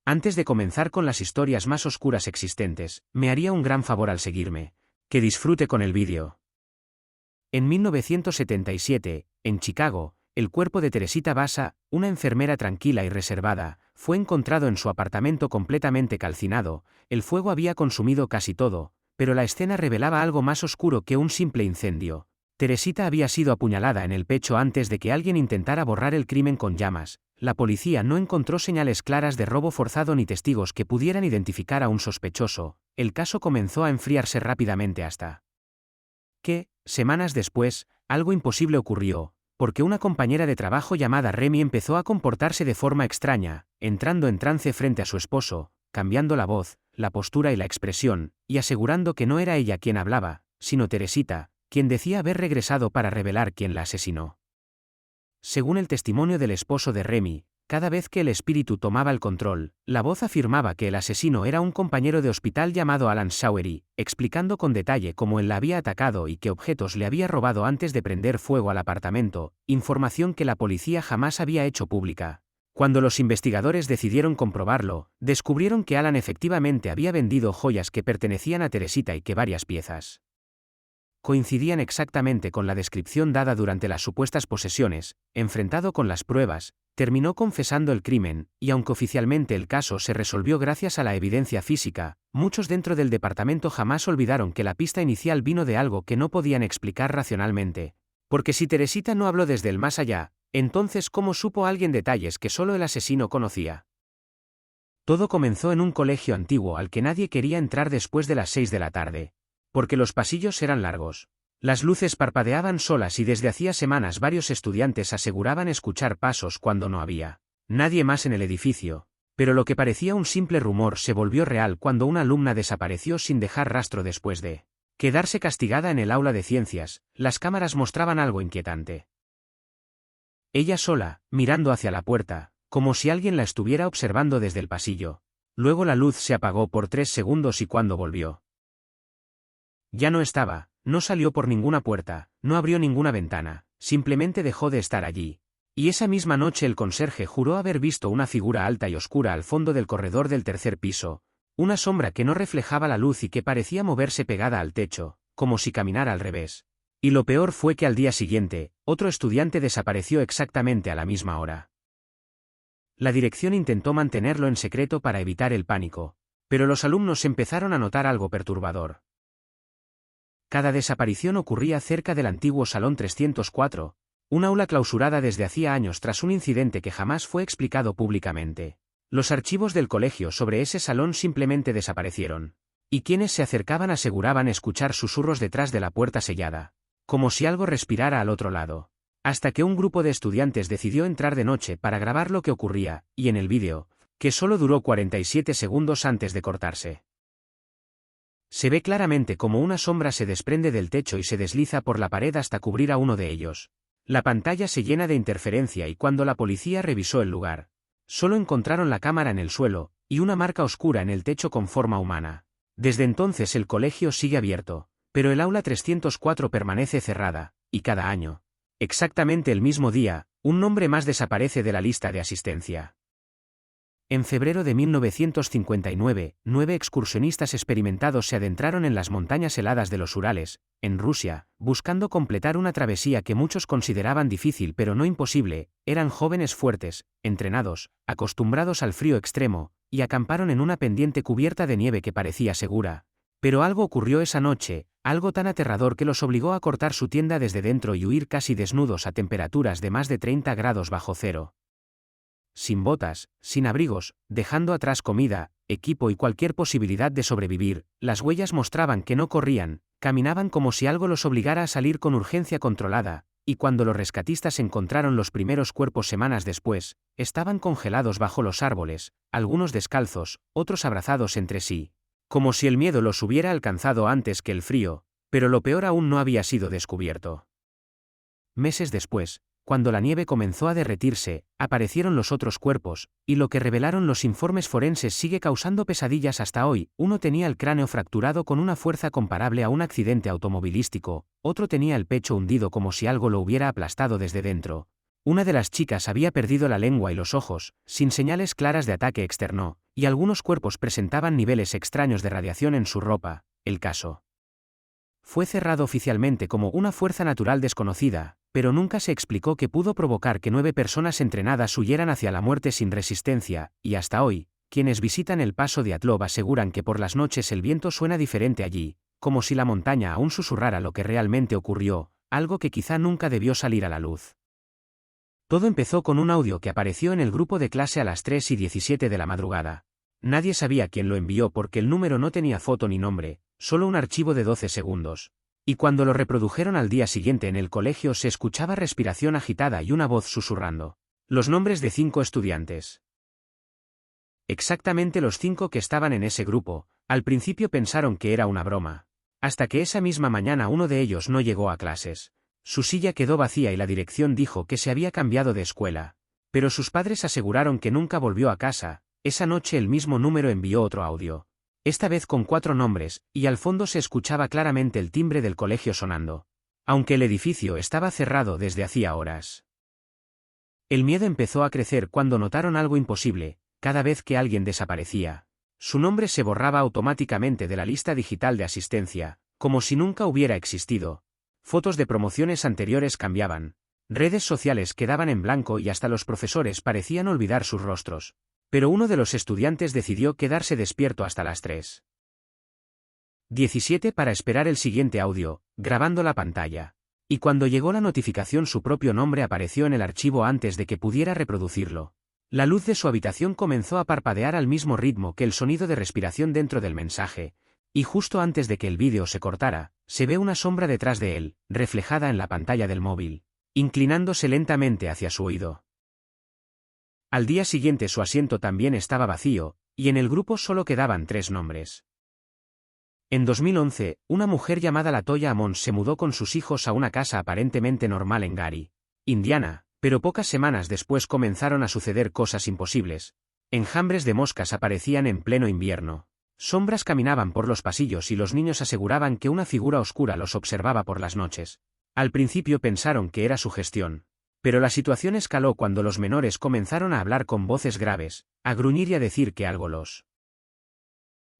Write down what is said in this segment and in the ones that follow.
Antes de comenzar con las historias más oscuras existentes, me haría un gran favor al seguirme. Que disfrute con el vídeo. En 1977, en Chicago, el cuerpo de Teresita Basa, una enfermera tranquila y reservada, fue encontrado en su apartamento completamente calcinado. El fuego había consumido casi todo, pero la escena revelaba algo más oscuro que un simple incendio. Teresita había sido apuñalada en el pecho antes de que alguien intentara borrar el crimen con llamas. La policía no encontró señales claras de robo forzado ni testigos que pudieran identificar a un sospechoso. El caso comenzó a enfriarse rápidamente hasta que, semanas después, algo imposible ocurrió, porque una compañera de trabajo llamada Remy empezó a comportarse de forma extraña, entrando en trance frente a su esposo, cambiando la voz, la postura y la expresión, y asegurando que no era ella quien hablaba, sino Teresita, quien decía haber regresado para revelar quién la asesinó. Según el testimonio del esposo de Remy, cada vez que el espíritu tomaba el control, la voz afirmaba que el asesino era un compañero de hospital llamado Alan Showery, explicando con detalle cómo él la había atacado y qué objetos le había robado antes de prender fuego al apartamento, información que la policía jamás había hecho pública. Cuando los investigadores decidieron comprobarlo, descubrieron que Alan efectivamente había vendido joyas que pertenecían a Teresita y que varias piezas coincidían exactamente con la descripción dada durante las supuestas posesiones. Enfrentado con las pruebas, terminó confesando el crimen, y aunque oficialmente el caso se resolvió gracias a la evidencia física, muchos dentro del departamento jamás olvidaron que la pista inicial vino de algo que no podían explicar racionalmente. Porque si Teresita no habló desde el más allá, entonces ¿cómo supo alguien detalles que solo el asesino conocía? Todo comenzó en un colegio antiguo al que nadie quería entrar después de las 6 de la tarde. Porque los pasillos eran largos. Las luces parpadeaban solas y desde hacía semanas varios estudiantes aseguraban escuchar pasos cuando no había nadie más en el edificio. Pero lo que parecía un simple rumor se volvió real cuando una alumna desapareció sin dejar rastro después de quedarse castigada en el aula de ciencias. Las cámaras mostraban algo inquietante. Ella sola, mirando hacia la puerta, como si alguien la estuviera observando desde el pasillo. Luego la luz se apagó por 3 segundos y cuando volvió, ya no estaba, no salió por ninguna puerta, no abrió ninguna ventana, simplemente dejó de estar allí. Y esa misma noche el conserje juró haber visto una figura alta y oscura al fondo del corredor del tercer piso, una sombra que no reflejaba la luz y que parecía moverse pegada al techo, como si caminara al revés. Y lo peor fue que al día siguiente, otro estudiante desapareció exactamente a la misma hora. La dirección intentó mantenerlo en secreto para evitar el pánico, pero los alumnos empezaron a notar algo perturbador. Cada desaparición ocurría cerca del antiguo Salón 304, un aula clausurada desde hacía años tras un incidente que jamás fue explicado públicamente. Los archivos del colegio sobre ese salón simplemente desaparecieron. Y quienes se acercaban aseguraban escuchar susurros detrás de la puerta sellada, como si algo respirara al otro lado. Hasta que un grupo de estudiantes decidió entrar de noche para grabar lo que ocurría, y en el vídeo, que solo duró 47 segundos antes de cortarse, se ve claramente cómo una sombra se desprende del techo y se desliza por la pared hasta cubrir a uno de ellos. La pantalla se llena de interferencia y cuando la policía revisó el lugar, solo encontraron la cámara en el suelo, y una marca oscura en el techo con forma humana. Desde entonces el colegio sigue abierto, pero el aula 304 permanece cerrada, y cada año, exactamente el mismo día, un nombre más desaparece de la lista de asistencia. En febrero de 1959, 9 excursionistas experimentados se adentraron en las montañas heladas de los Urales, en Rusia, buscando completar una travesía que muchos consideraban difícil pero no imposible. Eran jóvenes fuertes, entrenados, acostumbrados al frío extremo, y acamparon en una pendiente cubierta de nieve que parecía segura. Pero algo ocurrió esa noche, algo tan aterrador que los obligó a cortar su tienda desde dentro y huir casi desnudos a temperaturas de más de 30 grados bajo cero. Sin botas, sin abrigos, dejando atrás comida, equipo y cualquier posibilidad de sobrevivir, las huellas mostraban que no corrían, caminaban como si algo los obligara a salir con urgencia controlada, y cuando los rescatistas encontraron los primeros cuerpos semanas después, estaban congelados bajo los árboles, algunos descalzos, otros abrazados entre sí, como si el miedo los hubiera alcanzado antes que el frío, pero lo peor aún no había sido descubierto. Meses después, cuando la nieve comenzó a derretirse, aparecieron los otros cuerpos, y lo que revelaron los informes forenses sigue causando pesadillas hasta hoy. Uno tenía el cráneo fracturado con una fuerza comparable a un accidente automovilístico, otro tenía el pecho hundido como si algo lo hubiera aplastado desde dentro. Una de las chicas había perdido la lengua y los ojos, sin señales claras de ataque externo, y algunos cuerpos presentaban niveles extraños de radiación en su ropa. El caso fue cerrado oficialmente como una fuerza natural desconocida, pero nunca se explicó qué pudo provocar que 9 personas entrenadas huyeran hacia la muerte sin resistencia, y hasta hoy, quienes visitan el paso de Dyatlov aseguran que por las noches el viento suena diferente allí, como si la montaña aún susurrara lo que realmente ocurrió, algo que quizá nunca debió salir a la luz. Todo empezó con un audio que apareció en el grupo de clase a las 3:17 de la madrugada. Nadie sabía quién lo envió porque el número no tenía foto ni nombre, solo un archivo de 12 segundos. Y cuando lo reprodujeron al día siguiente en el colegio se escuchaba respiración agitada y una voz susurrando. Los nombres de 5 estudiantes. Exactamente los 5 que estaban en ese grupo. Al principio pensaron que era una broma. Hasta que esa misma mañana uno de ellos no llegó a clases. Su silla quedó vacía y la dirección dijo que se había cambiado de escuela. Pero sus padres aseguraron que nunca volvió a casa. Esa noche el mismo número envió otro audio. Esta vez con 4 nombres, y al fondo se escuchaba claramente el timbre del colegio sonando. Aunque el edificio estaba cerrado desde hacía horas. El miedo empezó a crecer cuando notaron algo imposible. Cada vez que alguien desaparecía, su nombre se borraba automáticamente de la lista digital de asistencia, como si nunca hubiera existido. Fotos de promociones anteriores cambiaban. Redes sociales quedaban en blanco y hasta los profesores parecían olvidar sus rostros. Pero uno de los estudiantes decidió quedarse despierto hasta las 3:17 para esperar el siguiente audio, grabando la pantalla. Y cuando llegó la notificación su propio nombre apareció en el archivo antes de que pudiera reproducirlo. La luz de su habitación comenzó a parpadear al mismo ritmo que el sonido de respiración dentro del mensaje, y justo antes de que el vídeo se cortara, se ve una sombra detrás de él, reflejada en la pantalla del móvil, inclinándose lentamente hacia su oído. Al día siguiente su asiento también estaba vacío, y en el grupo solo quedaban 3 nombres. En 2011, una mujer llamada Latoya Ammons se mudó con sus hijos a una casa aparentemente normal en Gary, Indiana. Pero pocas semanas después comenzaron a suceder cosas imposibles. Enjambres de moscas aparecían en pleno invierno. Sombras caminaban por los pasillos y los niños aseguraban que una figura oscura los observaba por las noches. Al principio pensaron que era sugestión. Pero la situación escaló cuando los menores comenzaron a hablar con voces graves, a gruñir y a decir que algo los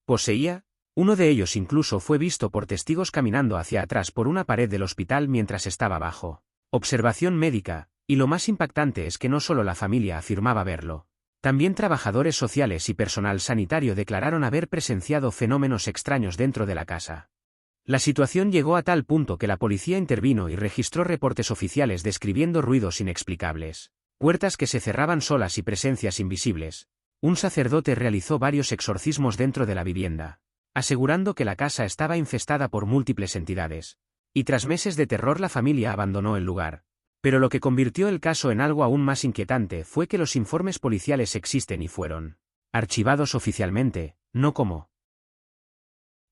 poseía. Uno de ellos incluso fue visto por testigos caminando hacia atrás por una pared del hospital mientras estaba bajo observación médica. Y lo más impactante es que no solo la familia afirmaba verlo. También trabajadores sociales y personal sanitario declararon haber presenciado fenómenos extraños dentro de la casa. La situación llegó a tal punto que la policía intervino y registró reportes oficiales describiendo ruidos inexplicables, puertas que se cerraban solas y presencias invisibles. Un sacerdote realizó varios exorcismos dentro de la vivienda, asegurando que la casa estaba infestada por múltiples entidades. Y tras meses de terror la familia abandonó el lugar. Pero lo que convirtió el caso en algo aún más inquietante fue que los informes policiales existen y fueron archivados oficialmente, no como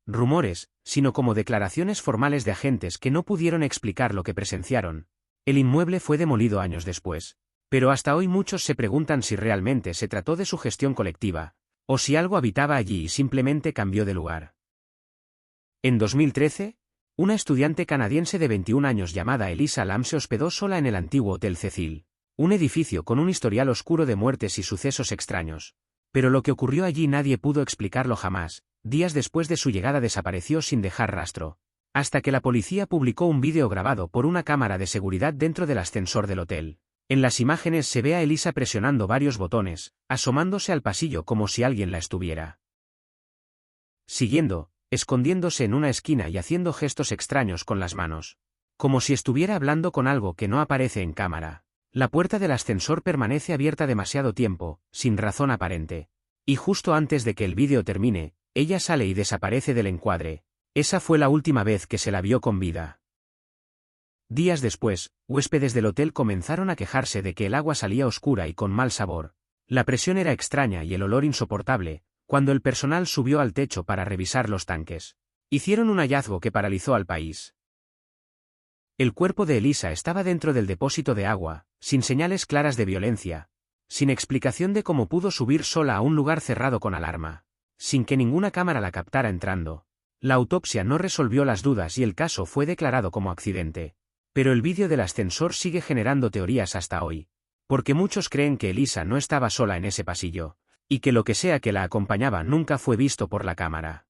rumores, sino como declaraciones formales de agentes que no pudieron explicar lo que presenciaron. El inmueble fue demolido años después, pero hasta hoy muchos se preguntan si realmente se trató de sugestión colectiva, o si algo habitaba allí y simplemente cambió de lugar. En 2013, una estudiante canadiense de 21 años llamada Elisa Lam se hospedó sola en el antiguo Hotel Cecil, un edificio con un historial oscuro de muertes y sucesos extraños. Pero lo que ocurrió allí nadie pudo explicarlo jamás. Días después de su llegada desapareció sin dejar rastro, hasta que la policía publicó un vídeo grabado por una cámara de seguridad dentro del ascensor del hotel. En las imágenes se ve a Elisa presionando varios botones, asomándose al pasillo como si alguien la estuviera siguiendo, escondiéndose en una esquina y haciendo gestos extraños con las manos, como si estuviera hablando con algo que no aparece en cámara. La puerta del ascensor permanece abierta demasiado tiempo, sin razón aparente. Y justo antes de que el vídeo termine, ella sale y desaparece del encuadre. Esa fue la última vez que se la vio con vida. Días después, huéspedes del hotel comenzaron a quejarse de que el agua salía oscura y con mal sabor. La presión era extraña y el olor insoportable. Cuando el personal subió al techo para revisar los tanques, hicieron un hallazgo que paralizó al país. El cuerpo de Elisa estaba dentro del depósito de agua, sin señales claras de violencia, sin explicación de cómo pudo subir sola a un lugar cerrado con alarma, sin que ninguna cámara la captara entrando. La autopsia no resolvió las dudas y el caso fue declarado como accidente. Pero el vídeo del ascensor sigue generando teorías hasta hoy, porque muchos creen que Elisa no estaba sola en ese pasillo, y que lo que sea que la acompañaba nunca fue visto por la cámara.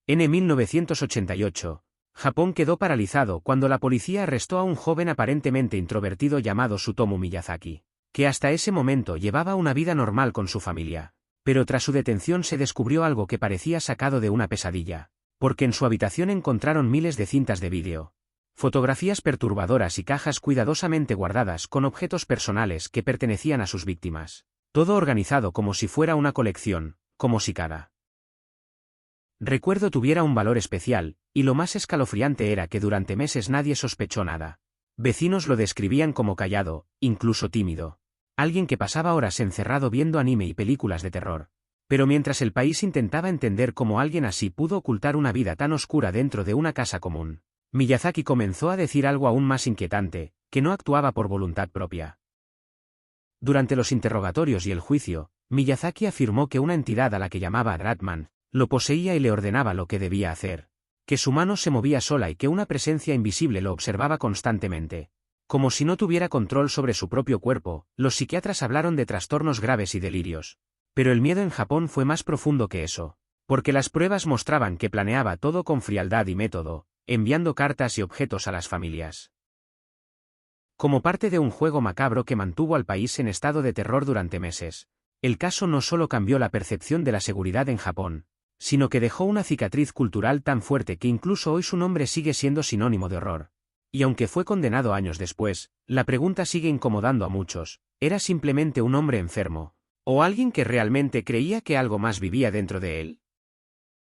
En 1988, Japón quedó paralizado cuando la policía arrestó a un joven aparentemente introvertido llamado Tsutomu Miyazaki, que hasta ese momento llevaba una vida normal con su familia. Pero tras su detención se descubrió algo que parecía sacado de una pesadilla, porque en su habitación encontraron miles de cintas de vídeo, fotografías perturbadoras y cajas cuidadosamente guardadas con objetos personales que pertenecían a sus víctimas. Todo organizado como si fuera una colección, como si cada recuerdo tuviera un valor especial, y lo más escalofriante era que durante meses nadie sospechó nada. Vecinos lo describían como callado, incluso tímido. Alguien que pasaba horas encerrado viendo anime y películas de terror. Pero mientras el país intentaba entender cómo alguien así pudo ocultar una vida tan oscura dentro de una casa común, Miyazaki comenzó a decir algo aún más inquietante, que no actuaba por voluntad propia. Durante los interrogatorios y el juicio, Miyazaki afirmó que una entidad a la que llamaba Ratman lo poseía y le ordenaba lo que debía hacer, que su mano se movía sola y que una presencia invisible lo observaba constantemente. Como si no tuviera control sobre su propio cuerpo, los psiquiatras hablaron de trastornos graves y delirios. Pero el miedo en Japón fue más profundo que eso, porque las pruebas mostraban que planeaba todo con frialdad y método, enviando cartas y objetos a las familias. Como parte de un juego macabro que mantuvo al país en estado de terror durante meses, el caso no solo cambió la percepción de la seguridad en Japón, sino que dejó una cicatriz cultural tan fuerte que incluso hoy su nombre sigue siendo sinónimo de horror. Y aunque fue condenado años después, la pregunta sigue incomodando a muchos: ¿era simplemente un hombre enfermo? ¿O alguien que realmente creía que algo más vivía dentro de él?